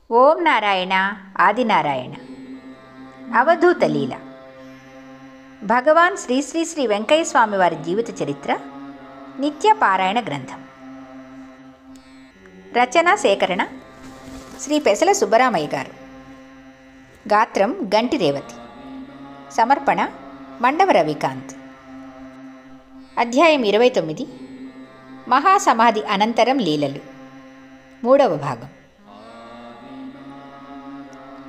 ఓం నారాయణ ఆదినారాయణ. అవధూత లీల. భగవాన్ శ్రీ శ్రీ శ్రీ వెంకయ్య స్వామి వారి జీవిత చరిత్ర నిత్య పారాయణ గ్రంథం. రచన సేకరణ శ్రీ పెసల సుబ్బరామయ్య గారు. గాత్రం గంటి రేవతి. సమర్పణ మండవ రవికాంత్. అధ్యాయం 29. మహాసమాధి అనంతరం లీలలు. 3వ భాగం.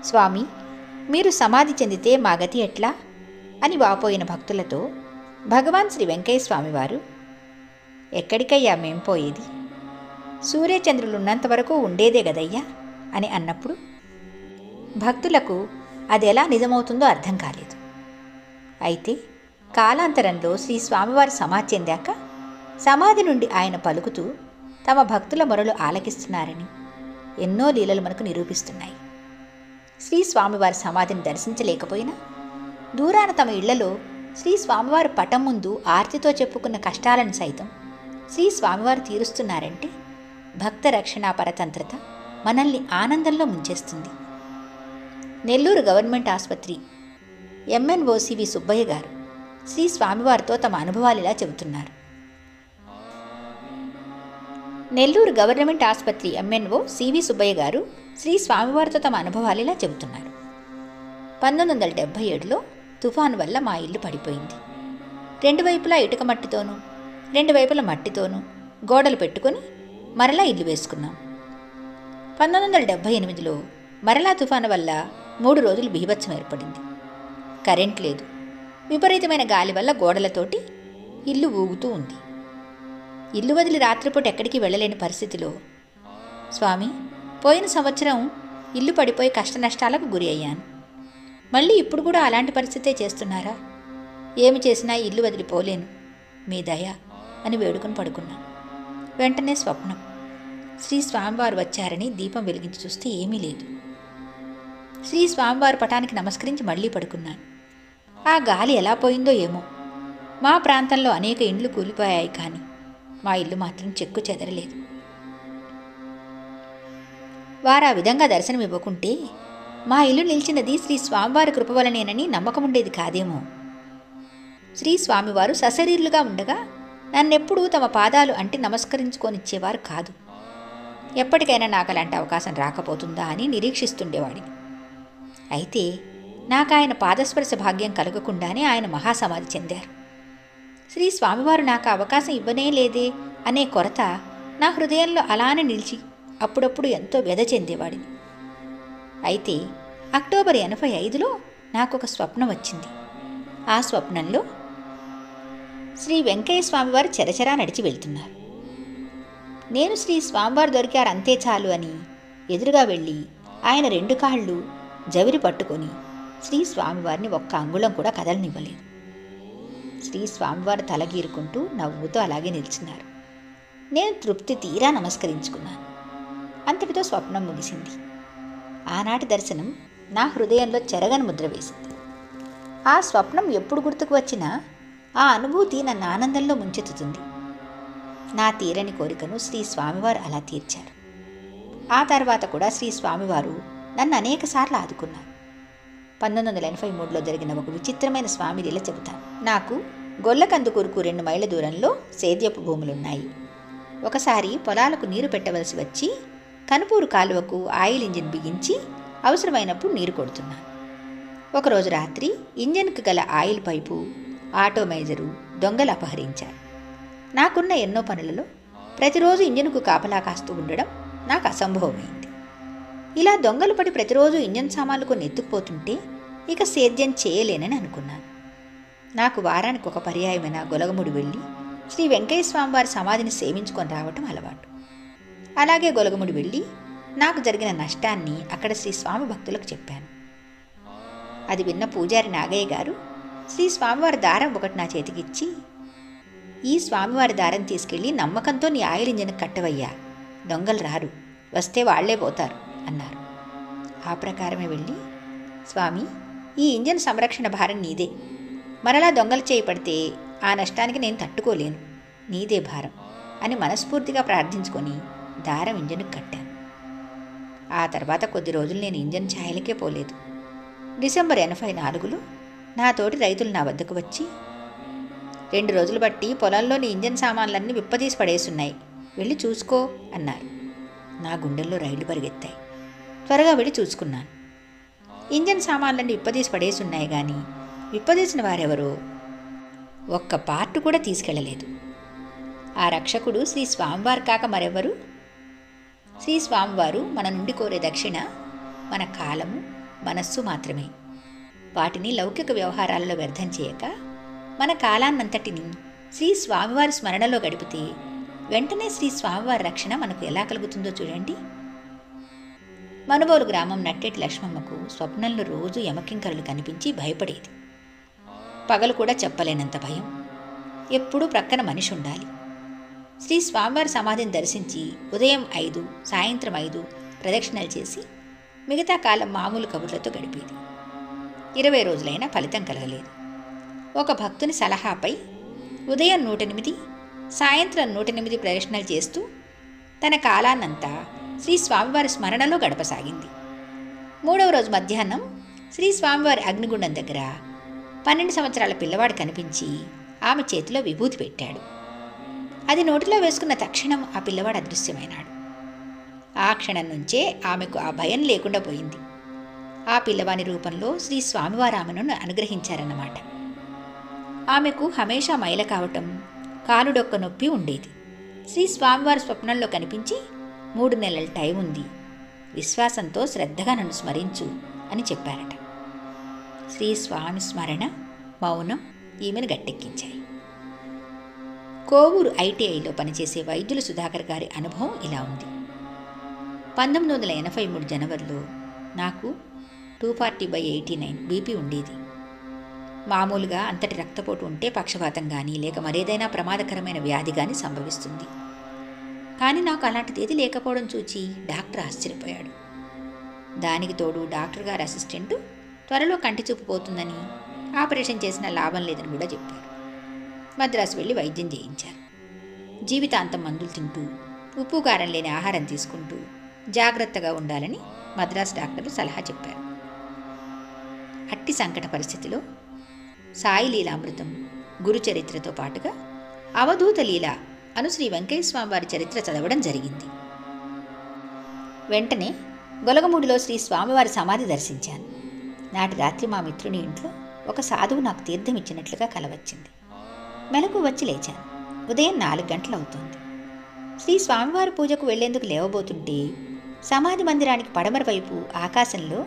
స్వామి, మీరు సమాధి చెందితే మా గతి ఎట్లా అని వాపోయిన భక్తులతో భగవాన్ శ్రీ వెంకయ్య స్వామివారు, ఎక్కడికయ్యా మేం పోయేది, సూర్యచంద్రులున్నంత వరకు ఉండేదే గదయ్యా అని అన్నప్పుడు భక్తులకు అది ఎలా నిజమవుతుందో అర్థం కాలేదు. అయితే కాలాంతరంలో శ్రీ స్వామివారు సమాధి చెందాక సమాధి నుండి ఆయన పలుకుతూ తమ భక్తుల మొరలు ఆలకిస్తున్నారని ఎన్నో లీలలు మనకు నిరూపిస్తున్నాయి. శ్రీ స్వామివారి సమాధిని దర్శించలేకపోయినా దూరాన తమ ఇళ్లలో శ్రీ స్వామివారి పటం ముందు ఆర్తితో చెప్పుకున్న కష్టాలను సైతం శ్రీ స్వామివారు తీరుస్తున్నారంటే భక్త రక్షణ పరతంత్రత మనల్ని ఆనందంలో ముంచేస్తుంది. నెల్లూరు గవర్నమెంట్ ఆసుపత్రి ఎంఎన్ఓ సివి సుబ్బయ్య గారు శ్రీ స్వామివారితో తమ అనుభవాలు ఇలా చెబుతున్నారు. నెల్లూరు గవర్నమెంట్ ఆసుపత్రి ఎంఎన్ఓ సివి సుబ్బయ్య గారు శ్రీ స్వామివారితో తమ అనుభవాలు ఇలా చెబుతున్నారు. 1977లో తుఫాను వల్ల మా ఇల్లు పడిపోయింది. 2 వైపులా ఇటుక మట్టితోనూ 2 వైపుల మట్టితోనూ గోడలు పెట్టుకొని మరలా ఇల్లు వేసుకున్నాం. 1978లో మరలా తుఫాను వల్ల 3 రోజులు బీభత్సం ఏర్పడింది. కరెంట్ లేదు. విపరీతమైన గాలి వల్ల గోడలతోటి ఇల్లు ఊగుతూ ఉంది. ఇల్లు వదిలి రాత్రిపూట ఎక్కడికి వెళ్ళలేని పరిస్థితిలో, స్వామి, పోయిన సంవత్సరం ఇల్లు పడిపోయి కష్టనష్టాలకు గురి అయ్యాను. మళ్ళీ ఇప్పుడు కూడా అలాంటి పరిస్థితే చేస్తున్నారా? ఏమి చేసినా ఇల్లు వదిలిపోలేను, మీ దయ అని వేడుకొని పడుకున్నాను. వెంటనే స్వప్నం. శ్రీ స్వామివారు వచ్చారని దీపం వెలిగించి చూస్తే ఏమీ లేదు. శ్రీ స్వామివారి పటానికి నమస్కరించి మళ్ళీ పడుకున్నాను. ఆ గాలి ఎలా పోయిందో ఏమో. మా ప్రాంతంలో అనేక ఇండ్లు కూలిపోయాయి, కానీ మా ఇల్లు మాత్రం చెక్కు చెదరలేదు. వారు ఆ విధంగా దర్శనం ఇవ్వకుంటే మా ఇల్లు నిలిచినది శ్రీ స్వామివారి కృప వలనేనని నమ్మకం ఉండేది కాదేమో. శ్రీ స్వామివారు సశరీరులుగా ఉండగా నన్నెప్పుడూ తమ పాదాలు అంటి నమస్కరించుకొనిచ్చేవారు కాదు. ఎప్పటికైనా నాకు అలాంటి అవకాశం రాకపోతుందా అని నిరీక్షిస్తుండేవాడిని. అయితే నాకు ఆయన పాదస్పర్శ భాగ్యం కలగకుండానే ఆయన మహాసమాధి చెందారు. శ్రీ స్వామివారు నాకు అవకాశం ఇవ్వనే లేదే అనే కొరత నా హృదయంలో అలానే నిలిచి అప్పుడప్పుడు ఎంతో వ్యధ చెందేవాడిని. అయితే అక్టోబర్ 85లో నాకు ఒక స్వప్నం వచ్చింది. ఆ స్వప్నంలో శ్రీ వెంకయ్య స్వామివారు చెరచెరా నడిచి వెళ్తున్నారు. నేను శ్రీ స్వామివారు దొరికారు అంతే చాలు అని ఎదురుగా వెళ్ళి ఆయన 2 కాళ్ళు జవిరి పట్టుకొని శ్రీ స్వామివారిని ఒక్క అంగుళం కూడా కదలనివ్వలేదు. శ్రీ స్వామివారు తలగీరుకుంటూ నవ్వుతూ అలాగే నిల్చున్నారు. నేను తృప్తి తీరా నమస్కరించుకున్నాను. అంతటితో స్వప్నం ముగిసింది. ఆనాటి దర్శనం నా హృదయంలో చెరగని ముద్ర వేసింది. ఆ స్వప్నం ఎప్పుడు గుర్తుకు వచ్చినా ఆ అనుభూతి నన్ను ఆనందంలో ముంచెత్తుతుంది. నా తీరని కోరికను శ్రీ స్వామివారు అలా తీర్చారు. ఆ తర్వాత కూడా శ్రీ స్వామివారు నన్ను అనేకసార్లు ఆదుకున్నారు. 1983లో జరిగిన ఒక విచిత్రమైన స్వామి లీల చెబుతాను. నాకు గొల్లకందుకూరుకు 2 మైళ్ళ దూరంలో సేద్యపు భూములున్నాయి. ఒకసారి పొలాలకు నీరు పెట్టవలసి వచ్చి కనుపూరు కాలువకు ఆయిల్ ఇంజిన్ బిగించి అవసరమైనప్పుడు నీరు కొడుతున్నాను. ఒకరోజు రాత్రి ఇంజన్కు గల ఆయిల్ పైపు, ఆటోమైజరు దొంగలు అపహరించారు. నాకున్న ఎన్నో పనులలో ప్రతిరోజు ఇంజన్కు కాపలా కాస్తూ ఉండడం నాకు అసంభవమైంది. ఇలా దొంగలు పడి ప్రతిరోజు ఇంజన్ సామాన్లు కొన్ని ఎత్తుకుపోతుంటే ఇక సేద్యం చేయలేనని అనుకున్నాను. నాకు వారానికి ఒక పర్యాయమైన గొలగముడి వెళ్ళి శ్రీ వెంకయ్య స్వామివారి సమాధిని సేవించుకొని రావటం అలవాటు. అలాగే గొలగముడి వెళ్ళి నాకు జరిగిన నష్టాన్ని అక్కడ శ్రీ స్వామి భక్తులకు చెప్పాను. అది విన్న పూజారి నాగయ్య గారు శ్రీ స్వామివారి దారం ఒకటి నా చేతికిచ్చి, ఈ స్వామివారి దారం తీసుకెళ్ళి నమ్మకంతో నీ ఆయిల్ ఇంజన్ కట్టవయ్యా, దొంగలు రారు, వస్తే వాళ్లే పోతారు అన్నారు. ఆ ప్రకారమే వెళ్ళి, స్వామి, ఈ ఇంజన్ సంరక్షణ భారం నీదే, మరలా దొంగలు చేయబడితే ఆ నష్టానికి నేను తట్టుకోలేను, నీదే భారం అని మనస్ఫూర్తిగా ప్రార్థించుకొని దారం ఇంజన్కు కట్టాను. ఆ తర్వాత కొద్ది రోజులు నేను ఇంజన్ ఛాయలకే పోలేదు. డిసెంబర్ 84లో నా తోటి రైతులు నా వద్దకు వచ్చి, 2 రోజులు బట్టి పొలంలోని ఇంజన్ సామాన్లన్నీ విప్పదీసి పడేసున్నాయి, వెళ్ళి చూసుకో అన్నారు. నా గుండెల్లో రైళ్లు పరిగెత్తాయి. త్వరగా వెళ్ళి చూసుకున్నాను. ఇంజన్ సామాన్లన్నీ విప్పదీసి పడేసున్నాయి, కానీ విప్పదీసిన వారెవరో ఒక్క పార్టు కూడా తీసుకెళ్లలేదు. ఆ రక్షకుడు శ్రీ స్వామివారు కాక మరెవరు? శ్రీ స్వామివారు మన నుండి కోరే దక్షిణ మన కాలము, మనస్సు మాత్రమే. వాటిని లౌకిక వ్యవహారాలలో వ్యర్థం చేయక మన కాలాన్నంతటిని శ్రీ స్వామివారి స్మరణలో గడిపితే వెంటనే శ్రీ స్వామివారి రక్షణ మనకు ఎలా కలుగుతుందో చూడండి. మనుబోలు గ్రామం నట్టేటి లక్ష్మమ్మకు స్వప్నంలో రోజు యమకింకరులు కనిపించి భయపడేది. పగలు కూడా చెప్పలేనంత భయం. ఎప్పుడూ ప్రక్కన మనిషి ఉండాలి. శ్రీ స్వామివారి సమాధిని దర్శించి ఉదయం 5, సాయంత్రం 5 ప్రదక్షిణలు చేసి మిగతా కాలం మామూలు కబుర్లతో గడిపేది. 20 రోజులైనా ఫలితం కలగలేదు. ఒక భక్తుని సలహాపై ఉదయం 108, సాయంత్రం 108 ప్రదక్షిణలు చేస్తూ తన కాలాన్నంతా శ్రీ స్వామివారి స్మరణలో గడపసాగింది. 3వ రోజు మధ్యాహ్నం శ్రీ స్వామివారి అగ్నిగుండం దగ్గర 12 సంవత్సరాల పిల్లవాడు కనిపించి ఆమె చేతిలో విభూతి పెట్టాడు. అది నోటిలో వేసుకున్న తక్షణం ఆ పిల్లవాడు అదృశ్యమైనాడు. ఆ క్షణం నుంచే ఆమెకు ఆ భయం లేకుండా పోయింది. ఆ పిల్లవాని రూపంలో శ్రీ స్వామివారు ఆమెను అనుగ్రహించారన్నమాట. ఆమెకు హమేషా మైల కావటం, కాలుడొక్క నొప్పి ఉండేది. శ్రీ స్వామివారి స్వప్నంలో కనిపించి 3 నెలల టైం ఉంది, విశ్వాసంతో శ్రద్ధగా నన్ను స్మరించు అని చెప్పారట. శ్రీ స్వామి స్మరణ, మౌనం ఈమెను గట్టెక్కించాయి. కోవూరు ఐటీఐలో పనిచేసే వైద్యులు సుధాకర్ గారి అనుభవం ఇలా ఉంది. 1983 జనవరిలో నాకు 240/89 బీపీ ఉండేది. మామూలుగా అంతటి రక్తపోటు ఉంటే పక్షపాతం కానీ లేక మరేదైనా ప్రమాదకరమైన వ్యాధి కానీ సంభవిస్తుంది. కానీ నాకు అలాంటిదేది లేకపోవడం చూచి డాక్టర్ ఆశ్చర్యపోయాడు. దానికి తోడు డాక్టర్ గారి అసిస్టెంటు త్వరలో కంటి చూపు పోతుందని, ఆపరేషన్ చేసిన లాభం లేదని కూడా చెప్పారు. మద్రాసు వెళ్ళి వైద్యం చేయించారు. జీవితాంతం మందులు తింటూ, ఉప్పు కారం లేని ఆహారం తీసుకుంటూ జాగ్రత్తగా ఉండాలని మద్రాసు డాక్టర్లు సలహా చెప్పారు. అట్టి సంకట పరిస్థితిలో సాయి లీలామృతం, గురు చరిత్రతో పాటుగా అవధూత లీల అను శ్రీ వెంకయ్య స్వామివారి చరిత్ర చదవడం జరిగింది. వెంటనే గొలగమూడిలో శ్రీ స్వామివారి సమాధి దర్శించాను. నాటి రాత్రి మా మిత్రుని ఇంట్లో ఒక సాధువు నాకు తీర్థం ఇచ్చినట్లుగా కలవచ్చింది. మెలకు వచ్చి లేచాను. ఉదయం 4 గంటలు అవుతోంది. శ్రీ స్వామివారి పూజకు వెళ్లేందుకు లేవబోతుంటే సమాధి మందిరానికి పడమర వైపు ఆకాశంలో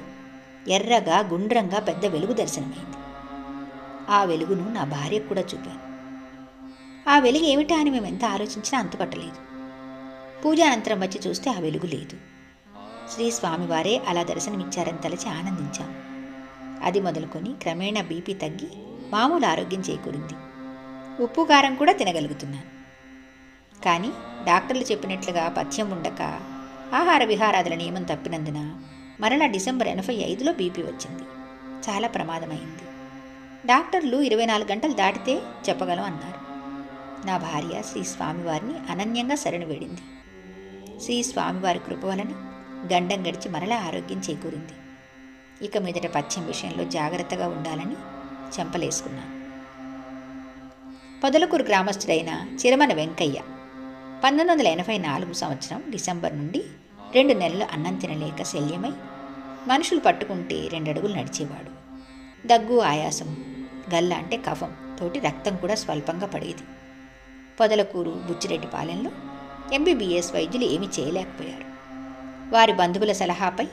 ఎర్రగా గుండ్రంగా పెద్ద వెలుగు దర్శనమైంది. ఆ వెలుగును నా భార్యకు కూడా చూపాను. ఆ వెలుగు ఏమిటా అని మేము ఎంత ఆలోచించినా అంతుపట్టలేదు. పూజానంతరం వచ్చి చూస్తే ఆ వెలుగు లేదు. శ్రీ స్వామివారే అలా దర్శనమిచ్చారని తలచి ఆనందించాం. అది మొదలుకొని క్రమేణా బీపీ తగ్గి మామూలు ఆరోగ్యం చేకూరింది. ఉప్పు కారం కూడా తినగలుగుతున్నాను. కానీ డాక్టర్లు చెప్పినట్లుగా పథ్యం ఉండక ఆహార విహారాదుల నియమం తప్పినందున మరలా డిసెంబర్ 85లో బీపీ వచ్చింది. చాలా ప్రమాదమైంది. డాక్టర్లు 24 గంటలు దాటితే చెప్పగలం అన్నారు. నా భార్య శ్రీ స్వామివారిని అనన్యంగా శరణు వేడింది. శ్రీ స్వామివారి కృప వలన గండం గడిచి మరలా ఆరోగ్యం చేకూరింది. ఇక మీదట పథ్యం విషయంలో జాగ్రత్తగా ఉండాలని చెంపలేసుకున్నాను. పొదలకూరు గ్రామస్తుడైన చిరమన వెంకయ్య 1984 సంవత్సరం డిసెంబర్ నుండి 2 నెలలు అన్నం తినలేక శల్యమై మనుషులు పట్టుకుంటే 2 అడుగులు నడిచేవాడు. దగ్గు, ఆయాసం, గల్ల అంటే కఫం తోటి రక్తం కూడా స్వల్పంగా పడేది. పొదలకూరు బుచ్చిరెడ్డిపాలెంలో ఎంబీబీఎస్ వైద్యులు ఏమీ చేయలేకపోయారు. వారి బంధువుల సలహాపై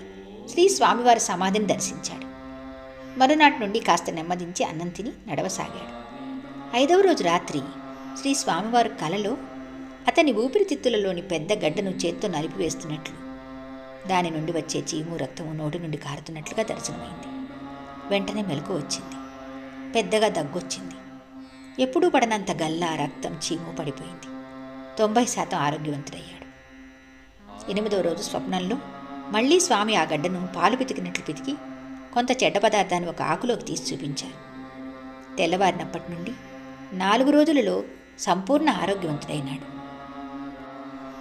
శ్రీ స్వామివారి సమాధిని దర్శించాడు. మరునాటి నుండి కాస్త నెమ్మదించి అన్నం తిని నడవసాగాడు. 5వ రోజు రాత్రి శ్రీ స్వామివారి కలలో అతని ఊపిరితిత్తులలోని పెద్ద గడ్డను చేత్తో నలిపివేస్తున్నట్లు, దాని నుండి వచ్చే చీము రక్తము నోటి నుండి కారుతున్నట్లుగా దర్శనమైంది. వెంటనే మెలకు వచ్చింది. పెద్దగా దగ్గొచ్చింది. ఎప్పుడూ పడనంత గల్ల, రక్తం, చీము పడిపోయింది. 90% ఆరోగ్యవంతుడయ్యాడు. 8వ రోజు స్వప్నంలో మళ్లీ స్వామి ఆ గడ్డను పాలు పితికినట్లు పితికి కొంత చెడ్డ పదార్థాన్ని ఒక ఆకులోకి తీసి చూపించారు. తెల్లవారినప్పటి నుండి 4 రోజులలో సంపూర్ణ ఆరోగ్యవంతుడైనాడు.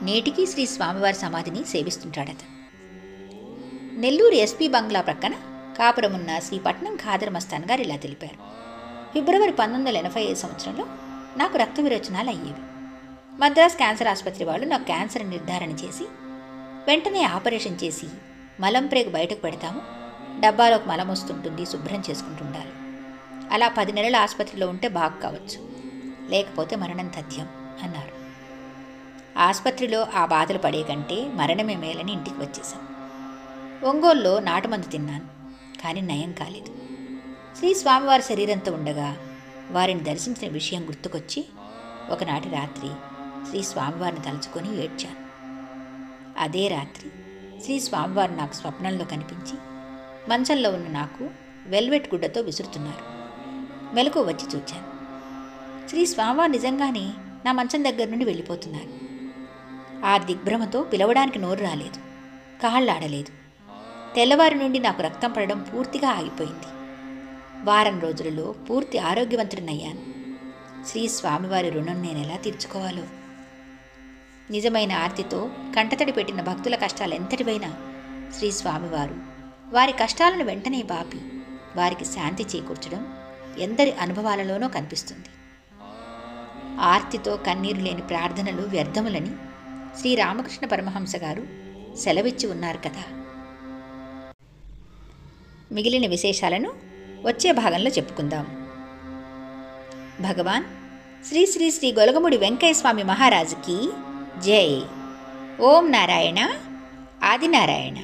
నేటికి శ్రీ స్వామివారి సమాధిని సేవిస్తుంటాడట. నెల్లూరు ఎస్పీ బంగ్లా ప్రక్కన కాపురమున్న శ్రీ పట్నం ఖాదర్ మస్తాన్ గారు ఇలా తెలిపారు. ఫిబ్రవరి 1985 సంవత్సరంలో నాకు రక్త విరోచనాలు అయ్యేవి. మద్రాస్ క్యాన్సర్ ఆసుపత్రి వాళ్ళు నాకు క్యాన్సర్ నిర్ధారణ చేసి వెంటనే ఆపరేషన్ చేసి మలం ప్రేగు బయటకు పెడతాము, డబ్బాలోకి మలం వస్తుంటుంది, శుభ్రం చేసుకుంటుండాలి. అలా 10 నెలల ఆసుపత్రిలో ఉంటే బాగు కావచ్చు, లేకపోతే మరణం తథ్యం అన్నారు. ఆసుపత్రిలో ఆ బాధలు పడే కంటే మరణమే మేలని ఇంటికి వచ్చేశాం. ఒంగోలులో నాటుమందు తిన్నాను, కానీ నయం కాలేదు. శ్రీ స్వామివారి శరీరంతో ఉండగా వారిని దర్శించిన విషయం గుర్తుకొచ్చి ఒకనాటి రాత్రి శ్రీ స్వామివారిని తలుచుకొని ఏడ్చాను. అదే రాత్రి శ్రీ స్వామివారు నాకు స్వప్నంలో కనిపించి మంచంలో ఉన్న నాకు వెల్వెట్ గుడ్డతో విసురుతున్నారు. మెలకు వచ్చి చూచాను. శ్రీ స్వామివారు నిజంగానే నా మంచం దగ్గర నుండి వెళ్ళిపోతున్నారు. ఆ దిగ్భ్రమతో పిలవడానికి నోరు రాలేదు, కాళ్ళాడలేదు. తెల్లవారి నుండి నాకు రక్తం పడడం పూర్తిగా ఆగిపోయింది. వారం రోజులలో పూర్తి ఆరోగ్యవంతుడినయ్యాను. శ్రీ స్వామివారి రుణం నేనెలా తీర్చుకోవాలో. నిజమైన ఆర్తితో కంటతడి పెట్టిన భక్తుల కష్టాలు ఎంతటివైనా శ్రీ స్వామివారు వారి కష్టాలను వెంటనే బాపి వారికి శాంతి చేకూర్చడం ఎందరి అనుభవాలలోనో కనిపిస్తుంది. ఆర్తితో కన్నీరు లేని ప్రార్థనలు వ్యర్థములని శ్రీరామకృష్ణ పరమహంస గారు సెలవిచ్చి ఉన్నారు కదా. మిగిలిన విశేషాలను వచ్చే భాగంలో చెప్పుకుందాం. భగవాన్ శ్రీ శ్రీ శ్రీ గొలగముడి వెంకయ్య స్వామి మహారాజుకి జై. ఓం నారాయణ ఆదినారాయణ.